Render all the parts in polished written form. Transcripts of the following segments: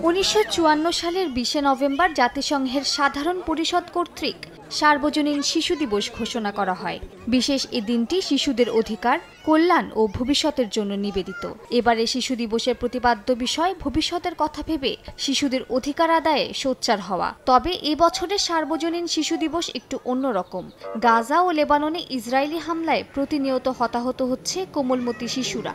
1954 সালের 20 নভেম্বর জাতিসংঘের সাধারণ পরিষদ কর্তৃক সার্বজনীন শিশু দিবস ঘোষণা করা হয়। বিশেষ এই দিনটি শিশুদের অধিকার, কল্যাণ ও ভবিষ্যতের জন্য নিবেদিত। এবারে শিশু দিবসের প্রতিপাদ্য বিষয় ভবিষ্যতের কথা ভেবে শিশুদের অধিকার আদায়ে সোচ্চার হওয়া। তবে এ বছরের সার্বজনীন শিশু দিবস একটু অন্যরকম। গাজা ও লেবাননে ইসরায়েলি হামলায় প্রতিনিয়ত হতাহত হচ্ছে কোমলমতি শিশুরা।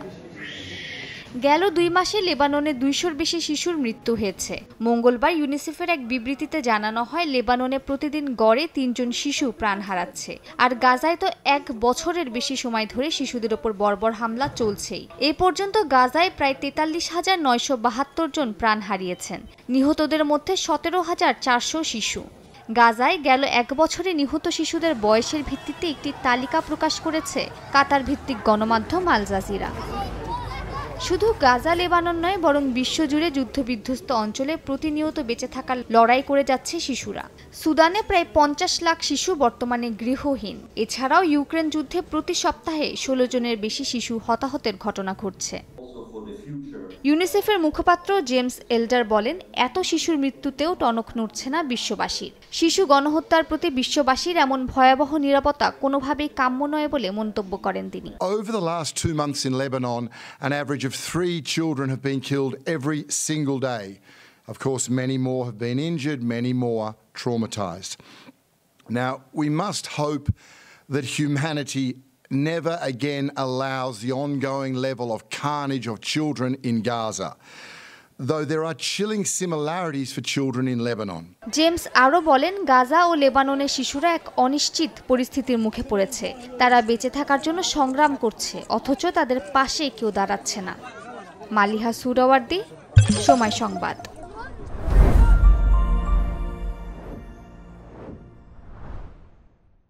গেল 2 মাসে লেবাননে 200-র বেশি শিশুর মৃত্যু হয়েছে। মঙ্গলবার ইউনিসেফের এক বিবৃতিতে জানানো হয়, লেবাননে প্রতিদিন গড়ে 3 জন শিশু প্রাণ হারাচ্ছে। আর গাজায় তো 1 বছরের বেশি সময় ধরে শিশুদের ওপর বর্বর হামলা চলছেই। এ পর্যন্ত গাজায় প্রায় 43,972 জন প্রাণ হারিয়েছেন। নিহতদের মধ্যে 17,400 শিশু। গাজায় গেল 1 বছরে নিহত শিশুদের বয়সের ভিত্তিতে একটি তালিকা প্রকাশ করেছে কাতার ভিত্তিক গণমাধ্যম আল জাজিরা। শুধু গাজা লেবানন নয়, বরং বিশ্বজুড়ে যুদ্ধবিধ্বস্ত অঞ্চলে প্রতিনিয়ত বেঁচে থাকার লড়াই করে যাচ্ছে শিশুরা। সুদানে প্রায় 50 লাখ শিশু বর্তমানে গৃহহীন। এছাড়াও ইউক্রেন যুদ্ধে প্রতি সপ্তাহে 16 জনের বেশি শিশু হতাহতের ঘটনা ঘটছে। ইউনিসেফের মুখপাত্র জেমস এল্ডার বলেন, এত শিশুর মৃত্যুতেও টনক নড়ছে না বিশ্ববাসীর। শিশু গণহত্যার প্রতি বিশ্ববাসীর এমন ভয়াবহ নিরাপত্তা কোনোভাবেই কাম্য নয় বলে মন্তব্য করেন তিনি। Over the last 2 months in Lebanon, an average of 3 children have been killed every single day. Of course, many more have been injured, many more traumatized. Now, we must hope that humanity never again allows the ongoing level of carnage of children in Gaza, though there are chilling similarities for children in Lebanon. James আরও বলেন, গাজা ও লেবাননের শিশুরা এক অনিশ্চিত পরিস্থিতির মুখে পড়েছে। তারা বেঁচে থাকার জন্য সংগ্রাম করছে, অথচ তাদের পাশে কেউ দাঁড়াচ্ছে না। মালিহা সুরাওয়ার্দী, সময় সংবাদ।